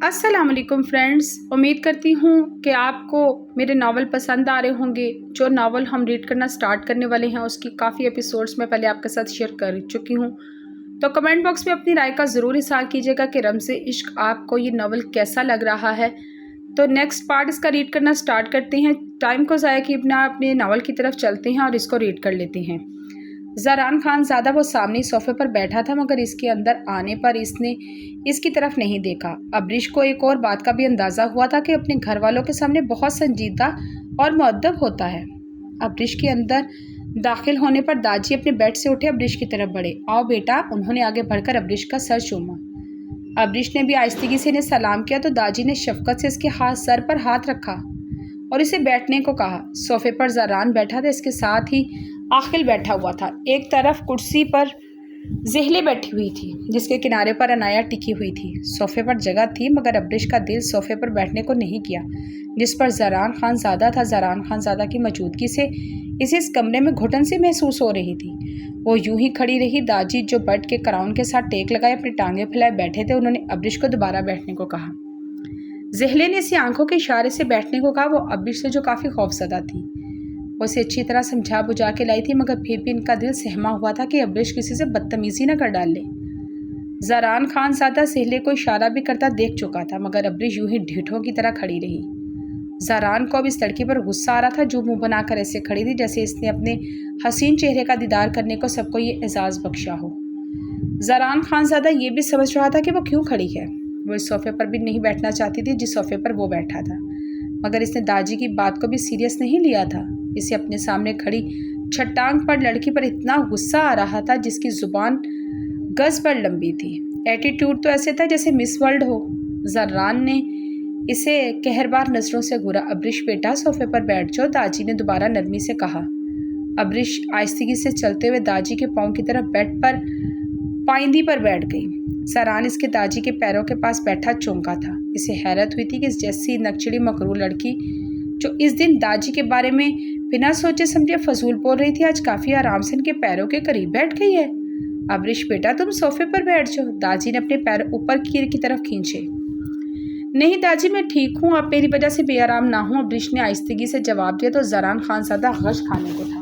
अस्सलाम वालेकुम फ्रेंड्स, उम्मीद करती हूँ कि आपको मेरे नावल पसंद आ रहे होंगे। जो नावल हम रीड करना स्टार्ट करने वाले हैं उसकी काफ़ी एपिसोड्स मैं पहले आपके साथ शेयर कर चुकी हूँ। तो कमेंट बॉक्स में अपनी राय का ज़रूर इज़हार कीजिएगा कि रमज़े इश्क आपको ये नावल कैसा लग रहा है। तो नेक्स्ट पार्ट इसका रीड करना स्टार्ट करते हैं। टाइम को ज़ाया किए बिना अपने नावल की तरफ चलते हैं और इसको रीड कर लेते हैं। ज़रान खानज़ादा वो सामने सोफ़े पर बैठा था, मगर इसके अंदर आने पर इसने इसकी तरफ नहीं देखा। अब्रिश को एक और बात का भी अंदाज़ा हुआ था कि अपने घर वालों के सामने बहुत संजीदा और मुअद्दब होता है। अब्रिश के अंदर दाखिल होने पर दाजी अपने बेड से उठे अब्रिश की तरफ बढ़े। आओ बेटा, उन्होंने आगे बढ़कर अब्रिश का सर चूमा। अब्रिश ने भी आहिस्तगी से इन्हें सलाम किया तो दाजी ने शफकत से इसके सर पर हाथ रखा और इसे बैठने को कहा। सोफ़े पर ज़रान बैठा था, इसके साथ ही आखिल बैठा हुआ था। एक तरफ कुर्सी पर ज़हले बैठी हुई थी जिसके किनारे पर अनाया टिकी हुई थी। सोफ़े पर जगह थी, मगर अब्रिश का दिल सोफ़े पर बैठने को नहीं किया जिस पर ज़रान खानज़ादा था। ज़रान खानज़ादा की मौजूदगी से इसे इस कमरे में घुटन सी महसूस हो रही थी। वो यूं ही खड़ी रही। दाजी जो बेड के क्राउन के साथ टेक लगाए अपनी टांगें फैलाए बैठे थे, उन्होंने अब्रिश को दोबारा बैठने को कहा। ज़हले ने इसे आंखों के इशारे से बैठने को कहा। वो अब्रिश से जो काफ़ी खौफज़दा थी, वो उसे अच्छी तरह समझा बुझा के लाई थी, मगर फिर भी इनका दिल सहमा हुआ था कि अब्रिश किसी से बदतमीज़ी न कर डाले। ज़रान खानज़ादा ज़हले को इशारा भी करता देख चुका था, मगर अब्रिश यूं ही ढीठों की तरह खड़ी रही। ज़रान को अब इस लड़की पर गुस्सा आ रहा था जो मुंह बनाकर ऐसे खड़ी थी जैसे इसने अपने हसीन चेहरे का दीदार करने को सबको ये एजाज़ बख्शा हो। ज़रान खानज़ादा ये भी समझ रहा था कि वो क्यों खड़ी है। वो इस सोफ़े पर भी नहीं बैठना चाहती थी जिस सोफ़े पर वो बैठा था, मगर इसने दाजी की बात को भी सीरियस नहीं लिया था। इसे अपने सामने खड़ी छटांग पर लड़की पर इतना गुस्सा आ रहा था जिसकी ज़ुबान गज़ पर लंबी थी। एटीट्यूड तो ऐसे था जैसे मिस वर्ल्ड हो। ज़रान ने इसे कहरबार नज़रों से घूरा। अब्रिश बेटा, सोफ़े पर बैठ जाओ, दाजी ने दोबारा नरमी से कहा। अब्रिश आहिस्तगी से चलते हुए दाजी के पाँव की तरफ बेड पर पाइंदी पर बैठ गई। ज़रान इसके दाजी के पैरों के पास बैठा चौंका था। इसे हैरत हुई थी कि इस जैसी नकचड़ी मकरूर लड़की जो इस दिन दाजी के बारे में बिना सोचे समझे फजूल बोल रही थी, आज काफ़ी आराम से इनके पैरों के करीब बैठ गई है। अब्रिश बेटा, तुम सोफ़े पर बैठ जाओ, दाजी ने अपने पैर ऊपर की तरफ खींचे। नहीं दाजी, मैं ठीक हूँ, आप मेरी वजह से बेआराम ना हूँ, अब्रिश ने आहिस्तगी से जवाब दिया तो ज़रान खानज़ादा गश खाने को था।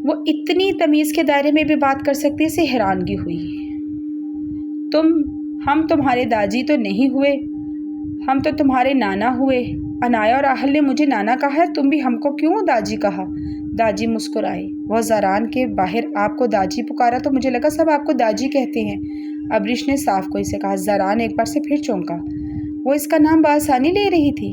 वो इतनी तमीज़ के दायरे में भी बात कर सकती है, इसे हैरानगी हुई। हम तुम्हारे दाजी तो नहीं हुए, हम तो तुम्हारे नाना हुए। अनाया और आहल ने मुझे नाना कहा है, तुम भी हमको क्यों दाजी कहा? दाजी मुस्कुराए। वह ज़रान के बाहर आपको दाजी पुकारा तो मुझे लगा सब आपको दाजी कहते हैं, अब्रिश ने साफ कोई से कहा। ज़रान एक बार से फिर चौंका। वो इसका नाम बासानी ले रही थी।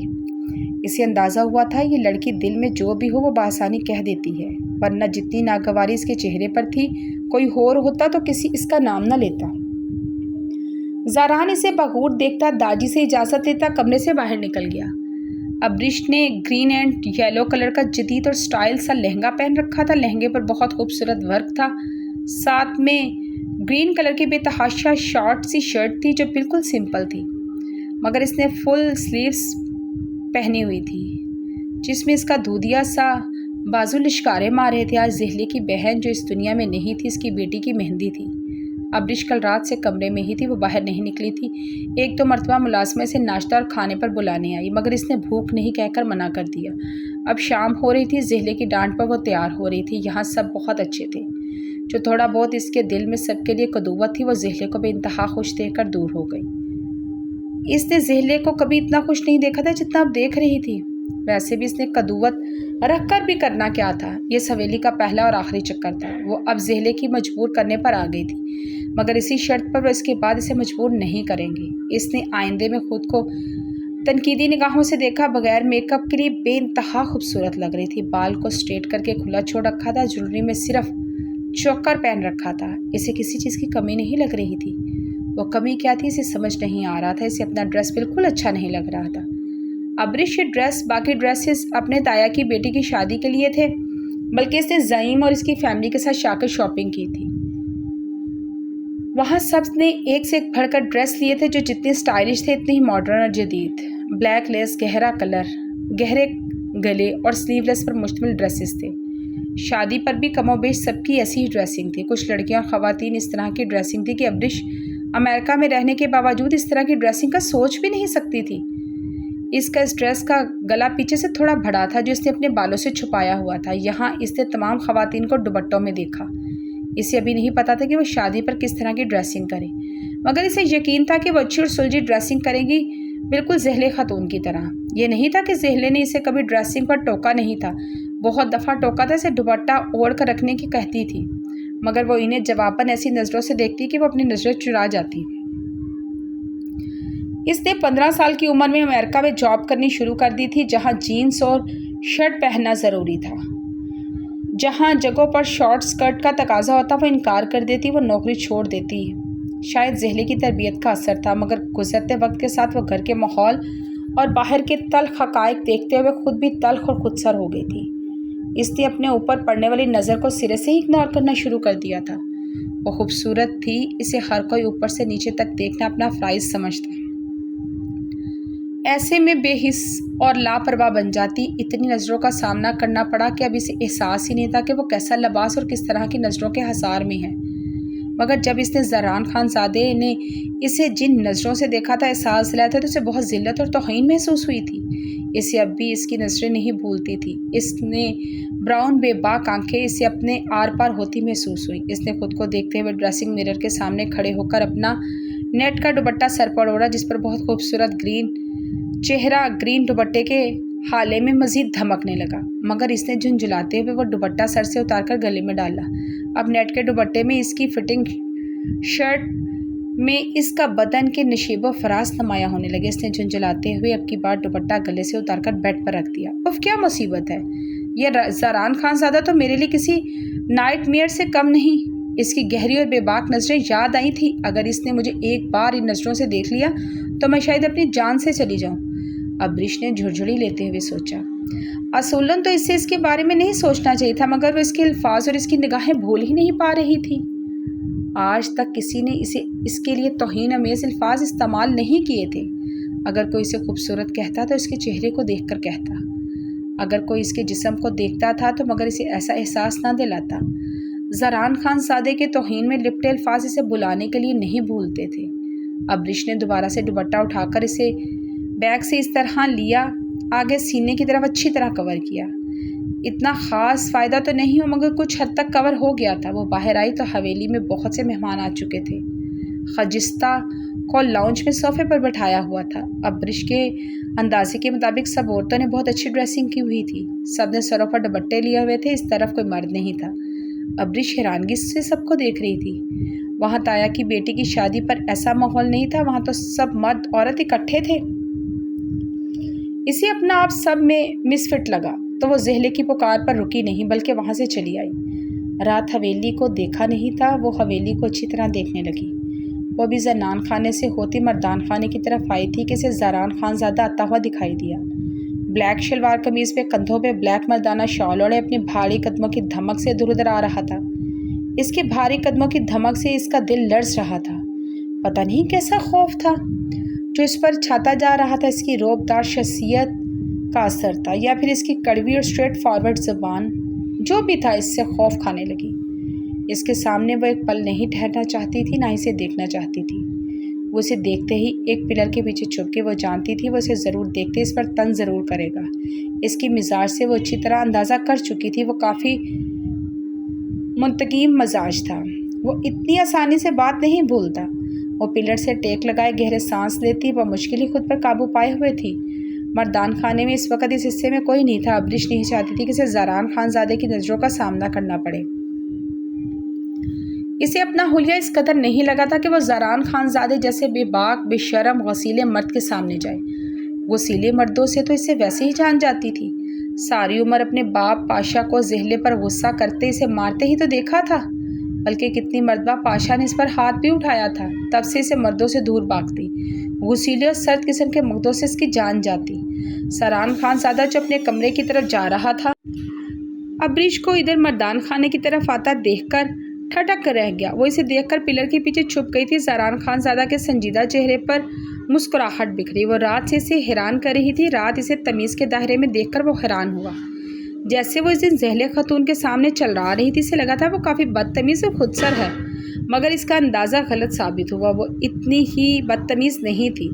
इसे अंदाज़ा हुआ था ये लड़की दिल में जो भी हो वो बासानी कह देती है, वरना जितनी नागवारी इसके चेहरे पर थी, कोई और होता तो किसी इसका नाम न लेता। ज़रान इसे बगूर देखता दादी से इजाज़त देता कमरे से बाहर निकल गया। अब्रिश ने ग्रीन एंड येलो कलर का जदीद और स्टाइल सा लहंगा पहन रखा था। लहंगे पर बहुत खूबसूरत वर्क था, साथ में ग्रीन कलर की बेतहाशा शॉर्ट सी शर्ट थी जो बिल्कुल सिंपल थी, मगर इसने फुल स्लीव्स पहनी हुई थी जिसमें इसका दूधिया सा बाजू लिश्कारे मार रहे थे। आज ज़हले की बहन जो इस दुनिया में नहीं थी, इसकी बेटी की मेहंदी थी। अब्रिश कल रात से कमरे में ही थी, वो बाहर नहीं निकली थी। एक दो मरतबा मुलाजमे से नाश्ता और खाने पर बुलाने आई, मगर इसने भूख नहीं कहकर मना कर दिया। अब शाम हो रही थी, ज़हले की डांट पर वो तैयार हो रही थी। यहाँ सब बहुत अच्छे थे। जो थोड़ा बहुत इसके दिल में सबके लिए कदूवत थी वो ज़हले को बेइंतहा खुश देखकर दूर हो गई। इसने ज़हले को कभी इतना खुश नहीं देखा था जितना अब देख रही थी। वैसे भी इसने कदूवत रख कर भी करना क्या था, ये सवेली का पहला और आखिरी चक्कर था। वो अब ज़हले की मजबूर करने पर आ गई थी, मगर इसी शर्त पर वो इसके बाद इसे मजबूर नहीं करेंगे। इसने आइंदे में खुद को तनकीदी निगाहों से देखा। बगैर मेकअप के लिए बेइंतहा खूबसूरत लग रही थी। बाल को स्ट्रेट करके खुला छोड़ रखा था। ज्वेलरी में सिर्फ चोकर पहन रखा था। इसे किसी चीज़ की कमी नहीं लग रही थी। वो कमी क्या थी इसे समझ नहीं आ रहा था। इसे अपना ड्रेस बिल्कुल अच्छा नहीं लग रहा था। अब्रिश ये ड्रेस बाकी ड्रेसेस अपने ताया की बेटी की शादी के लिए थे, बल्कि इसने ज़ईम और इसकी फैमिली के साथ जाकर शॉपिंग की थी। वहाँ सब ने एक से एक भरकर ड्रेस लिए थे जो जितने स्टाइलिश थे इतने ही मॉडर्न और जदीद। ब्लैक लेस, गहरा कलर, गहरे गले और स्लीवलेस पर मुश्तमिल ड्रेसेस थे। शादी पर भी कमोबेश सबकी ऐसी ही ड्रेसिंग थी। कुछ लड़कियां और ख़वातीन इस तरह की ड्रेसिंग थी कि अब्रिश अमेरिका में रहने के बावजूद इस तरह की ड्रेसिंग का सोच भी नहीं सकती थी। इसका इस ड्रेस का गला पीछे से थोड़ा बड़ा था जो इसने अपने बालों से छुपाया हुआ था। यहाँ इसने तमाम ख़वातीन को दुपट्टों में देखा। इसे अभी नहीं पता था कि वो शादी पर किस तरह की ड्रेसिंग करे, मगर इसे यकीन था कि वो अच्छी और सुलझी ड्रेसिंग करेगी, बिल्कुल ज़हले खातून की तरह। ये नहीं था कि ज़हले ने इसे कभी ड्रेसिंग पर टोका नहीं था, बहुत दफ़ा टोका था, इसे दुपट्टा ओढ़ कर रखने की कहती थी, मगर वो इन्हें जवाबन ऐसी नज़रों से देखती कि वो अपनी नज़रें चुरा जाती। इसने 15 साल की उम्र में अमेरिका में जॉब करनी शुरू कर दी थी, जहाँ जीन्स और शर्ट पहनना ज़रूरी था। जहाँ जगहों पर शॉर्ट स्कर्ट का तकाजा होता वो इनकार कर देती, वो नौकरी छोड़ देती। शायद ज़हले की तरबियत का असर था, मगर गुजरते वक्त के साथ वो घर के माहौल और बाहर के तल्ख हक़ाइक़ देखते हुए खुद भी तल्ख और खुदसर हो गई थी। इसने अपने ऊपर पड़ने वाली नज़र को सिरे से ही इग्नोर करना शुरू कर दिया था। वो खूबसूरत थी, इसे हर कोई ऊपर से नीचे तक देखना अपना फ़राइज़ समझता। ऐसे में बेहिस और लापरवाह बन जाती। इतनी नज़रों का सामना करना पड़ा कि अब इसे एहसास ही नहीं था कि वो कैसा लिबास और किस तरह की नज़रों के हसार में है। मगर जब इसने ज़रान खानज़ादे ने इसे जिन नज़रों से देखा था, एहसास दिलाया था, तो उसे बहुत ज़िल्लत और तौहीन महसूस हुई थी। इसे अब भी इसकी नज़रें नहीं भूलती थी। इसने ब्राउन बेबाक आंखें इसे अपने आर पार होती महसूस हुई। इसने खुद को देखते हुए ड्रेसिंग मिरर के सामने खड़े होकर अपना नेट का दुपट्टा सर पर ओढ़ा, जिस पर बहुत खूबसूरत चेहरा ग्रीन दुपट्टे के हाले में मज़ीद धमकने लगा। मगर इसने झुंझुलाते हुए वो दुपट्टा सर से उतारकर गले में डाला। अब नेट के दुपट्टे में इसकी फिटिंग शर्ट में इसका बदन के नशीबो फराज नुमाया होने लगे। इसने झुंझुलाते हुए अब की बार दुपट्टा गले से उतारकर बेड पर रख दिया। उफ, क्या मुसीबत है! यह ज़रान खानज़ादा तो मेरे लिए किसी नाइटमेयर से कम नहीं। इसकी गहरी और बेबाक नज़रें याद आई थी। अगर इसने मुझे एक बार इन नज़रों से देख लिया तो मैं शायद अपनी जान से चली जाऊं। अब्रिश ने झुरझुरी लेते हुए सोचा। असूलन तो इससे इसके बारे में नहीं सोचना चाहिए था, मगर वो इसके अल्फाज और इसकी निगाहें भूल ही नहीं पा रही थी। आज तक किसी ने इसके लिए तौहीन अमेज़ अल्फाज इस्तेमाल नहीं किए थे। अगर कोई इसे खूबसूरत कहता तो इसके चेहरे को देख कर कहता, अगर कोई इसके जिस्म को देखता था तो मगर इसे ऐसा एहसास ना दिलाता। ज़रान खानज़ादे के तौहीन में लिपटे अल्फाज इसे बुलाने के लिए नहीं भूलते थे। अब्रिश ने दोबारा से दुपट्टा उठाकर इसे बैग से इस तरह लिया, आगे सीने की तरफ अच्छी तरह कवर किया। इतना ख़ास फ़ायदा तो नहीं हो, मगर कुछ हद तक कवर हो गया था। वो बाहर आई तो हवेली में बहुत से मेहमान आ चुके थे। खजिस्ता को लाउंज में सोफे पर बैठाया हुआ था। अब्रिश के अंदाजे के मुताबिक सब औरतों ने बहुत अच्छी ड्रेसिंग की हुई थी। सब ने सरों पर दुपट्टे लिए हुए थे। इस तरफ कोई मर्द नहीं था। अब्रिश हैरानगी से सबको देख रही थी। वहाँ ताया की बेटी की शादी पर ऐसा माहौल नहीं था। वहाँ तो सब मर्द औरत इकट्ठे थे। इसे अपना आप सब में मिसफिट लगा तो वो ज़हले की पुकार पर रुकी नहीं, बल्कि वहाँ से चली आई। रात हवेली को देखा नहीं था, वो हवेली को अच्छी तरह देखने लगी। वो भी ज़रान खाने से होती मर्दान खाने की तरफ आई थी कि इसे ज़रान खानज़ादा आता हुआ दिखाई दिया। ब्लैक शलवार कमीज़ पे, कंधों पे ब्लैक मर्दाना शॉल ओढ़े अपने भारी कदमों की धमक से इधर उधर आ रहा था। इसके भारी कदमों की धमक से इसका दिल लर्ज़ रहा था। पता नहीं कैसा खौफ था जो इस पर छाता जा रहा था। इसकी रोबदार शख्सियत का असर था, या फिर इसकी कड़वी और स्ट्रेट फॉरवर्ड ज़बान, जो भी था इससे खौफ खाने लगी। इसके सामने वो एक पल नहीं ठहरना चाहती थी, ना इसे देखना चाहती थी। वो इसे देखते ही एक पिलर के पीछे छुप के, वो जानती थी वो इसे ज़रूर देखते इस पर तंज ज़रूर करेगा। इसकी मिजाज से वो अच्छी तरह अंदाज़ा कर चुकी थी। वो काफ़ी मुंतकीम मजाज था। वो इतनी आसानी से बात नहीं भूलता। वो पिलर से टेक लगाए गहरे सांस लेती। वह मुश्किल ही खुद पर काबू पाए हुए थी। मर्दान खाने में इस वक्त इस हिस्से में कोई नहीं था। अब्रिश नहीं चाहती थी कि इसे ज़रान खानज़ादे की नज़रों का सामना करना पड़े। इसे अपना हुलिया इस कदर नहीं लगा था कि वह ज़रान खानज़ादे जैसे बेबाक बेशरम गसीले मर्द के सामने जाए। गसीले मर्दों से तो इसे वैसे ही जान जाती थी। सारी उम्र अपने बाप पाशा को ज़हले पर गुस्सा करते, इसे मारते ही तो देखा था, बल्कि कितनी मर्तबा पाशा ने इस पर हाथ भी उठाया था। तब से इसे मर्दों से दूर भागती। गसीले और सर्द किस्म के मर्दों से इसकी जान जाती। ज़रान खानज़ादा जो अपने कमरे की तरफ जा रहा था, अब्रिश को इधर मर्दान खाने की तरफ आता देखकर ठटक कर रह गया। वो इसे देखकर पिलर के पीछे छुप गई थी। ज़रान खानज़ादा के संजीदा चेहरे पर मुस्कुराहट बिखरी। वो रात से इसे हैरान कर रही थी। रात इसे तमीज़ के दायरे में देखकर वो हैरान हुआ। जैसे वो इस दिन ज़हले खातून के सामने चल रहा रही थी, इसे लगा था वो काफ़ी बदतमीज़ और खुदसर है, मगर इसका अंदाज़ा गलत साबित हुआ। वो इतनी ही बदतमीज़ नहीं थी।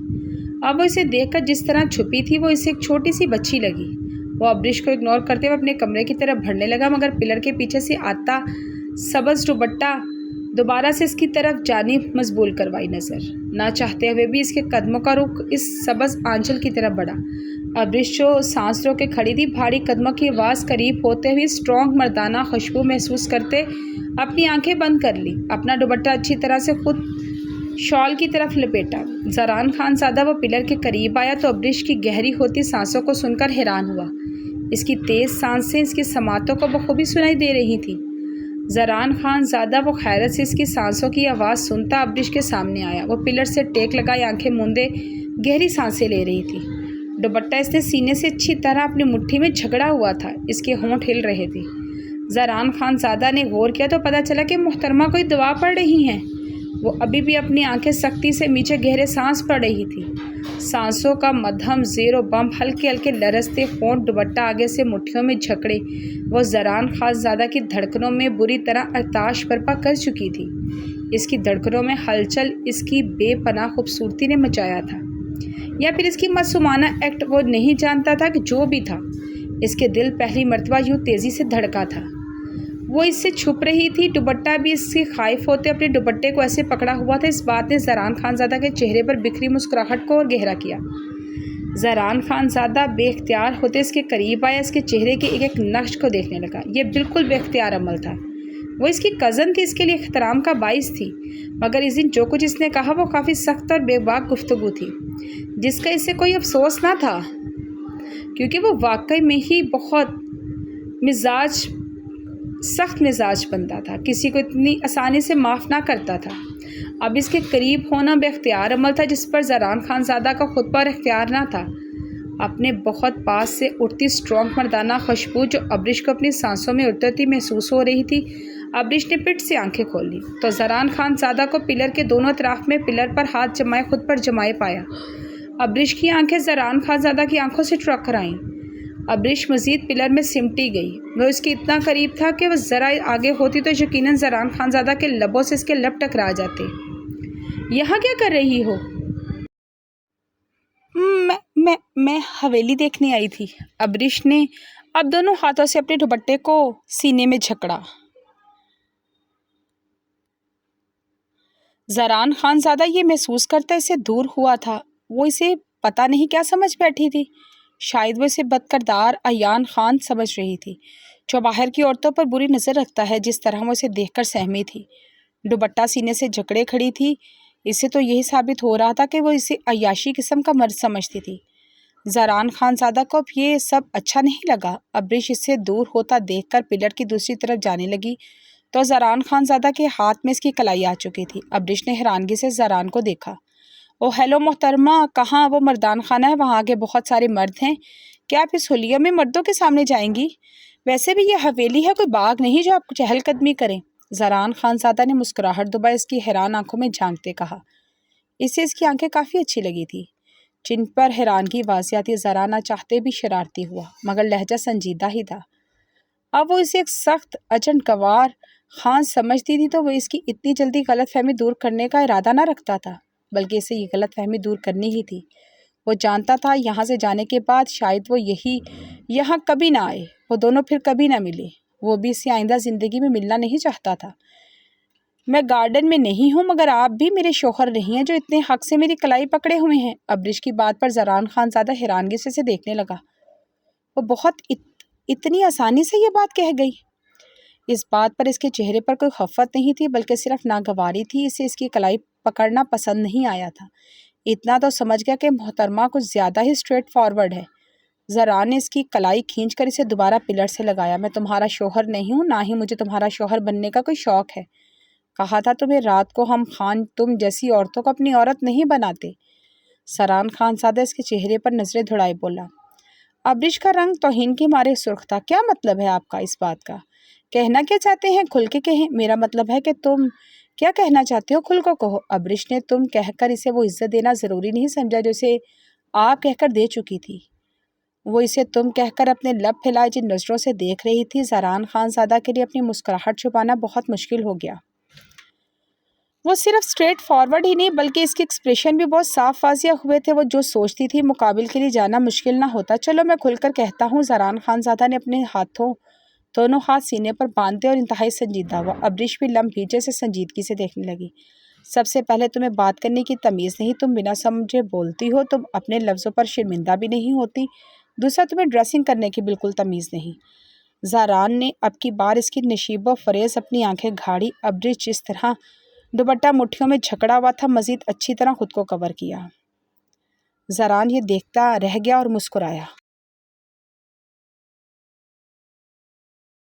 अब वो इसे देखकर जिस तरह छुपी थी, वो इसे एक छोटी सी बच्ची लगी। वो अब्रिश को इग्नोर करते हुए अपने कमरे की तरफ बढ़ने लगा, मगर पिलर के पीछे से आता सब्ज़ दुपट्टा दोबारा से इसकी तरफ जानिब मजबूल करवाई नज़र। ना चाहते हुए भी इसके कदमों का रुख इस सब्ज़ आंचल की तरफ बढ़ा। अब्रिश जो सांस रोक के खड़ी थी, भारी कदमों की आवाज़ करीब होते हुए स्ट्रॉन्ग मर्दाना खुशबू महसूस करते अपनी आंखें बंद कर ली। अपना दुपट्टा अच्छी तरह से खुद शॉल की तरफ लपेटा। ज़रान खानज़ादा वो पिलर के करीब आया तो अब्रिश की गहरी होती सांसों को सुनकर हैरान हुआ। इसकी तेज़ सांसें इसकी समातों को बखूबी सुनाई दे रही थी। ज़रान खानज़ादा वो हैरत से इसकी सांसों की आवाज़ सुनता अब्रिश के सामने आया। वो पिलर से टेक लगाई आंखें मूंदे गहरी सांसें ले रही थी। दुपट्टा इसने सीने से अच्छी तरह अपनी मुट्ठी में झगड़ा हुआ था। इसके होंठ हिल रहे थे। ज़रान खानज़ादा ने गौर किया तो पता चला कि मोहतरमा कोई दुआ पढ़ रही हैं। वो अभी भी अपनी आंखें सख्ती से नीचे गहरे सांस पड़ रही थी। सांसों का मध्यम ज़ेरो बम हल्के हल्के लरसते होंठ दुपट्टा आगे से मुट्ठियों में झकड़े। वो ज़रान खानज़ादा की धड़कनों में बुरी तरह अर्ताश बर्पा कर चुकी थी। इसकी धड़कनों में हलचल इसकी बेपनाह खूबसूरती ने मचाया था, या फिर इसकी मासूमाना एक्ट। वो नहीं जानता था कि जो भी था, इसके दिल पहली मर्तबा यूँ तेज़ी से धड़का था। वो इससे छुप रही थी। दुपट्टा भी इससे खाइफ होते अपने दुपट्टे को ऐसे पकड़ा हुआ था। इस बात ने ज़रान खानज़ादा के चेहरे पर बिखरी मुस्कुराहट को और गहरा किया। ज़रान खानज़ादा बेख्तियार होते इसके करीब आया, इसके चेहरे के एक एक नक्श को देखने लगा। ये बिल्कुल बेख्तियार अमल था। वो इसकी कज़न थी, इसके लिए एहतराम का बाइस थी, मगर इस दिन जो कुछ इसने कहा वो काफ़ी सख्त और बेबाक गुफ्तगू थी, जिसका इसे कोई अफसोस ना था, क्योंकि वो वाकई में ही बहुत सख्त मिजाज बनता था। किसी को इतनी आसानी से माफ़ ना करता था। अब इसके करीब होना बेख्तियार अमल था, जिस पर ज़रान खानज़ादा का खुद पर इख्तियार ना था। अपने बहुत पास से उठती स्ट्रॉन्ग मर्दाना खुशबू जो अब्रिश को अपनी सांसों में उतरती महसूस हो रही थी। अब्रिश ने पिट से आंखें खोली तो ज़रान खानज़ादा को पिलर के दोनों तरफ में पिलर पर हाथ जमाए खुद पर जमाए पाया। अब्रिश की आंखें ज़रान खानज़ादा की आंखों से टकराईं आईं। अब्रिश मज़ीद पिलर में सिमटी गई। वो इसके इतना करीब था कि वह ज़रा आगे होती तो यकीनन ज़रान खानज़ादा के लबों से इसके लब टकरा जाते। यहाँ क्या कर रही हो? मैं हवेली देखने आई थी। अब्रिश ने अब दोनों हाथों से अपने दुपट्टे को सीने में झकड़ा। ज़रान खानज़ादा ये महसूस करता इसे दूर हुआ था। वो इसे पता नहीं क्या समझ बैठी थी। शायद वो इसे बदकिरदार अयान खान समझ रही थी, जो बाहर की औरतों पर बुरी नज़र रखता है। जिस तरह वो इसे देखकर सहमी थी, दुपट्टा सीने से जकड़े खड़ी थी। इससे तो यही साबित हो रहा था कि वो इसे अय्याशी किस्म का मर्द समझती थी। ज़रान खानज़ादा को अब ये सब अच्छा नहीं लगा। अब्रिश इससे दूर होता देखकर पिलर की दूसरी तरफ जाने लगी तो ज़रान खानज़ादा के हाथ में इसकी कलाई आ चुकी थी। अब्रिश ने हैरानगी से ज़रान को देखा। ओ हेलो मोहतरमा, कहाँ? वो मर्दान खाना है, वहाँ आगे बहुत सारे मर्द हैं। क्या आप इस हुलिया में मर्दों के सामने जाएंगी? वैसे भी ये हवेली है, कोई बाग नहीं जो आप चहलकदमी करें। ज़रान खानज़ादा ने मुस्कुराहट दुबा इसकी हैरान आंखों में झांकते कहा। इससे इसकी आंखें काफ़ी अच्छी लगी थी, जिन पर हैरानगी वाज़िह आती। ज़रान ना चाहते भी शरारती हुआ, मगर लहजा संजीदा ही था। अब वो इसे एक सख्त अचनकवार खान समझती थी, तो वो इसकी इतनी जल्दी गलतफहमी दूर करने का इरादा ना रखता था, बल्कि इसे ये गलतफहमी दूर करनी ही थी। वो जानता था यहाँ से जाने के बाद शायद वो यहाँ कभी ना आए, वो दोनों फिर कभी ना मिले। वो भी इससे आइंदा ज़िंदगी में मिलना नहीं चाहता था। मैं गार्डन में नहीं हूँ, मगर आप भी मेरे शौहर नहीं हैं जो इतने हक से मेरी कलाई पकड़े हुए हैं। अब्रिश की बात पर ज़रान खानज़ादा हैरानगी से देखने लगा। वो बहुत इतनी आसानी से ये बात कह गई। इस बात पर इसके चेहरे पर कोई खफ़त नहीं थी, बल्कि सिर्फ नागवारी थी। इसे इसकी कलाई पकड़ना पसंद नहीं आया था। इतना तो समझ गया कि मोहतरमा कुछ ज़्यादा ही स्ट्रेट फॉरवर्ड है। ज़रान ने इसकी कलाई खींचकर इसे दोबारा पिलर से लगाया। मैं तुम्हारा शौहर नहीं हूँ, ना ही मुझे तुम्हारा शौहर बनने का कोई शौक़ है। कहा था तुम्हें रात को हम खान तुम जैसी औरतों को अपनी औरत नहीं बनाते। ज़रान खानज़ादा इसके चेहरे पर नज़रें दौड़ाए बोला। अब्रिश का रंग तौहीन के मारे सुर्ख था। क्या मतलब है आपका इस बात का? कहना क्या चाहते हैं? खुल के कहें। मेरा मतलब है कि तुम क्या कहना चाहते हो, खुल को कहो। अब्रिश ने तुम कहकर इसे वो इज्जत देना ज़रूरी नहीं समझा जो इसे आप कहकर दे चुकी थी। वो इसे तुम कहकर अपने लब फैलाए जिन नज़रों से देख रही थी, ज़रान खानज़ादा के लिए अपनी मुस्कुराहट छुपाना बहुत मुश्किल हो गया। وہ صرف اسٹریٹ فارورڈ ہی نہیں بلکہ اس کے ایکسپریشن بھی بہت صاف واضح ہوئے تھے۔ وہ جو سوچتی تھی مقابل کے لیے جانا مشکل نہ ہوتا۔ چلو میں کھل کر کہتا ہوں۔ زہران خانزادہ نے اپنے دونوں ہاتھ سینے پر باندھے اور انتہائی سنجیدہ ہوا۔ ابریش بھی لمحے سے سنجیدگی سے دیکھنے لگی۔ سب سے پہلے تمہیں بات کرنے کی تمیز نہیں، تم بنا سمجھے بولتی ہو، تم اپنے لفظوں پر شرمندہ بھی نہیں ہوتی۔ دوسرا، تمہیں ڈریسنگ کرنے کی بالکل تمیز نہیں۔ زہران نے اب کی بار اس کی نشیب و فریز اپنی آنکھیں گھاڑی۔ ابریش جس طرح دوپٹہ مٹھیوں میں جھکڑا ہوا تھا مزید اچھی طرح خود کو کور کیا۔ زہران یہ دیکھتا رہ گیا اور مسکرایا۔